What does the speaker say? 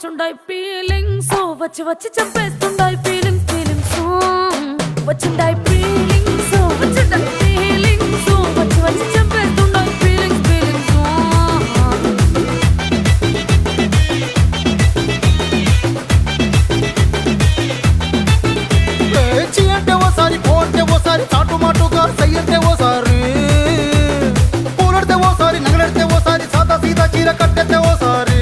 వస్తుండాయి feelings వచ్చి వచ్చి చంపేస్తుండాయి feelings వచ్చిండాయి feelings వచ్చిండాయి feelings వచ్చి వచ్చి చంపేస్తుండాయి ఫీలింగ్స్ చీ అంటే ఓసారి పో అంటే ఓసారి చాటు మాటుగా సై అంటే ఓసారి పూలడితే ఓసారి నగలడితే ఓసారి సాదా సీదా చీర కట్టెత్తే ఓసారి